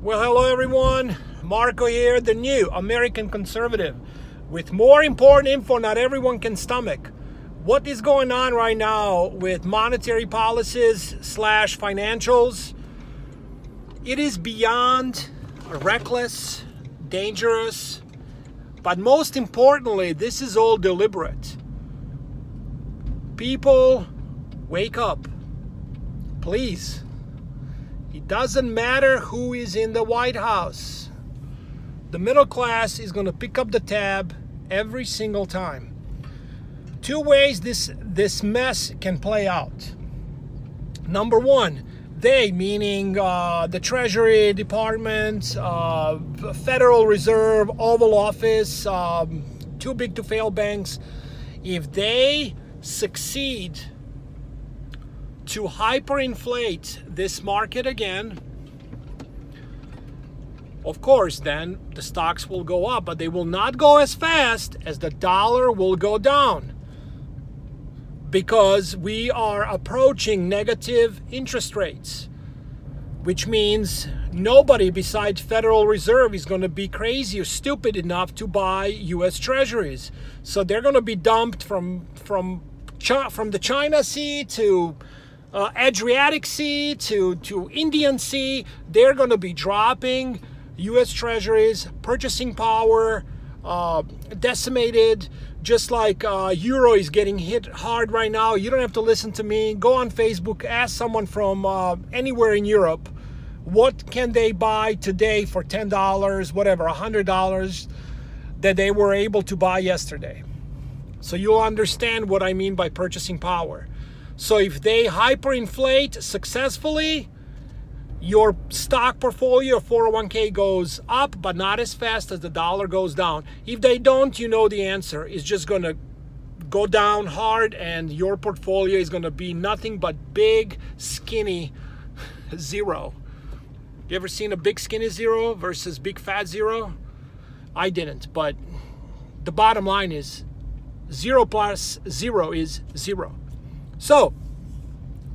Well, hello everyone. Marco here, the new American conservative, with more important info not everyone can stomach. What is going on right now with monetary policies / financials? It is beyond reckless, dangerous, but most importantly, this is all deliberate. People, wake up, please. It doesn't matter who is in the White House. The middle class is going to pick up the tab every single time. Two ways this mess can play out. Number one, they, meaning the Treasury Department, Federal Reserve, Oval Office, too big to fail banks, if they succeed to hyperinflate this market again, of course, then the stocks will go up, but they will not go as fast as the dollar will go down, because we are approaching negative interest rates, which means nobody besides Federal Reserve is going to be crazy or stupid enough to buy U.S. Treasuries. So they're going to be dumped from the China Sea to Adriatic Sea to Indian Sea. They're going to be dropping U.S. Treasuries, purchasing power decimated, just like Euro is getting hit hard right now. You don't have to listen to me. Go on Facebook, ask someone from anywhere in Europe, what can they buy today for $10, whatever, $100 that they were able to buy yesterday. So you'll understand what I mean by purchasing power. So if they hyperinflate successfully, your stock portfolio, 401k, goes up, but not as fast as the dollar goes down. If they don't, you know the answer. It's just going to go down hard, and your portfolio is going to be nothing but big, skinny zero. You ever seen a big, skinny zero versus big, fat zero? I didn't, but the bottom line is 0 plus 0 is 0. So,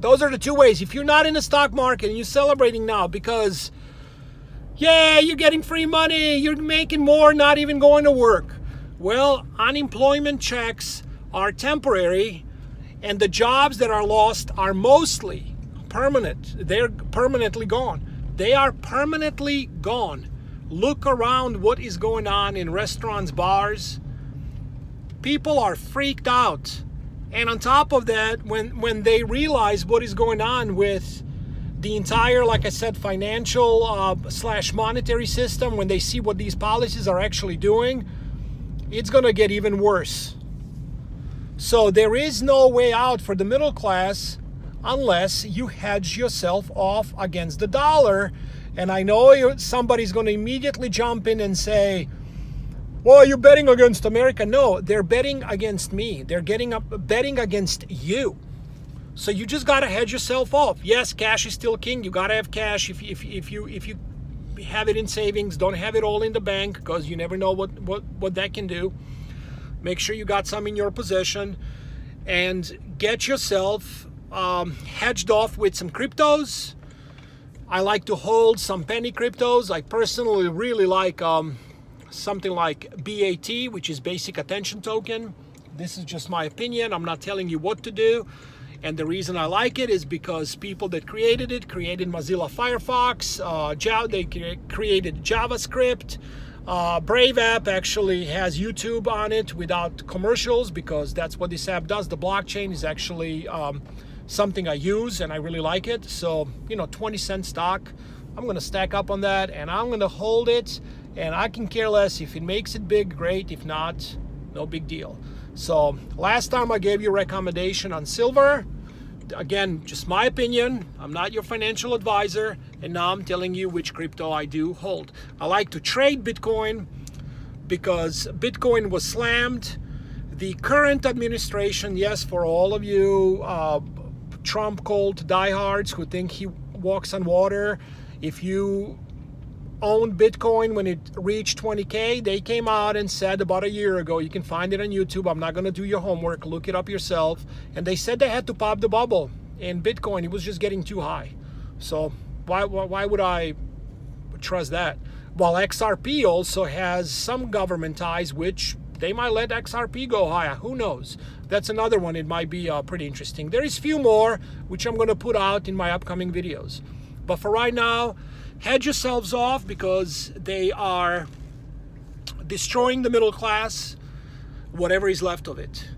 those are the two ways. If you're not in the stock market and you're celebrating now because, yeah, you're getting free money, you're making more, not even going to work. Well, unemployment checks are temporary, and the jobs that are lost are mostly permanent. They're permanently gone. They are permanently gone. Look around what is going on in restaurants, bars. People are freaked out. And on top of that, when they realize what is going on with the entire, like I said, financial / monetary system, when they see what these policies are actually doing, it's going to get even worse. So there is no way out for the middle class unless you hedge yourself off against the dollar. And I know somebody's going to immediately jump in and say, well, you're betting against America. No, they're betting against me. They're betting against you. So you just got to hedge yourself off. Yes, cash is still king. You got to have cash. If you have it in savings, don't have it all in the bank, because you never know what that can do. Make sure you got some in your possession, and get yourself hedged off with some cryptos. I like to hold some penny cryptos. I personally really like something like BAT, which is basic attention token. This is just my opinion. I'm not telling you what to do. And the reason I like it is because people that created it created Mozilla Firefox, they created JavaScript. Brave app actually has YouTube on it without commercials, because that's what this app does. The blockchain is actually something I use, and I really like it. So, 20-cent stock. I'm going to stack up on that, and I'm going to hold it. And I can care less. If it makes it big, great. If not, no big deal. So last time I gave you a recommendation on silver. Again, just my opinion. I'm not your financial advisor. And now I'm telling you which crypto I do hold. I like to trade Bitcoin because Bitcoin was slammed. The current administration, yes, for all of you Trump cult diehards who think he walks on water, if you owned Bitcoin when it reached 20K, they came out and said about a year ago, you can find it on YouTube, I'm not going to do your homework, look it up yourself, and they said they had to pop the bubble in Bitcoin. It was just getting too high. So why would I trust that. While XRP also has some government ties, which they might let XRP go higher. Who knows? That's another one. It might be pretty interesting. There is few more, which I'm going to put out in my upcoming videos. But for right now, hedge yourselves off because they are destroying the middle class, whatever is left of it.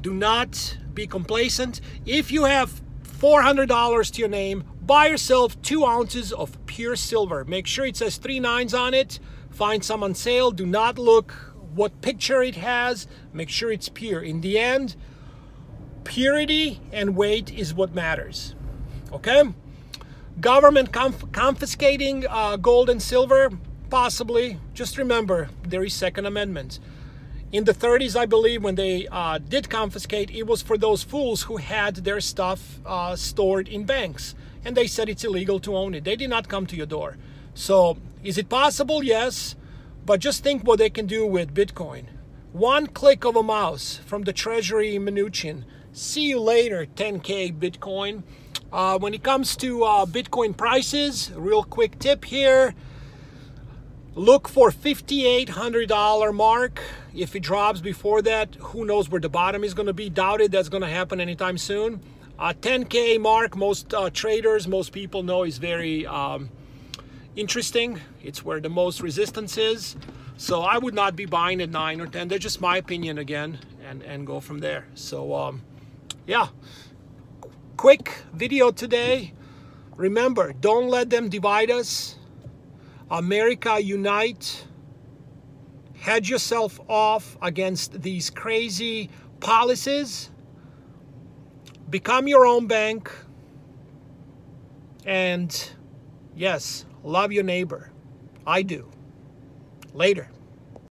Do not be complacent. If you have $400 to your name, buy yourself 2 ounces of pure silver. Make sure it says 3 nines on it. Find some on sale. Do not look what picture it has. Make sure it's pure. In the end, purity and weight is what matters. Okay? Government confiscating gold and silver? Possibly. Just remember, there is Second Amendment. In the 30s, I believe, when they did confiscate, it was for those fools who had their stuff stored in banks. And they said it's illegal to own it. They did not come to your door. So, is it possible? Yes. But just think what they can do with Bitcoin. One click of a mouse from the Treasury Mnuchin. See you later, 10K Bitcoin. When it comes to Bitcoin prices, real quick tip here. Look for $5,800 mark. If it drops before that, who knows where the bottom is going to be. Doubt it that's going to happen anytime soon. 10K mark, most traders, most people know is very interesting. It's where the most resistance is. So I would not be buying at 9 or 10. That's just my opinion again, and go from there. So yeah, quick video today. Remember, don't let them divide us. America unite. Hedge yourself off against these crazy policies. Become your own bank. And yes, love your neighbor. I do. Later.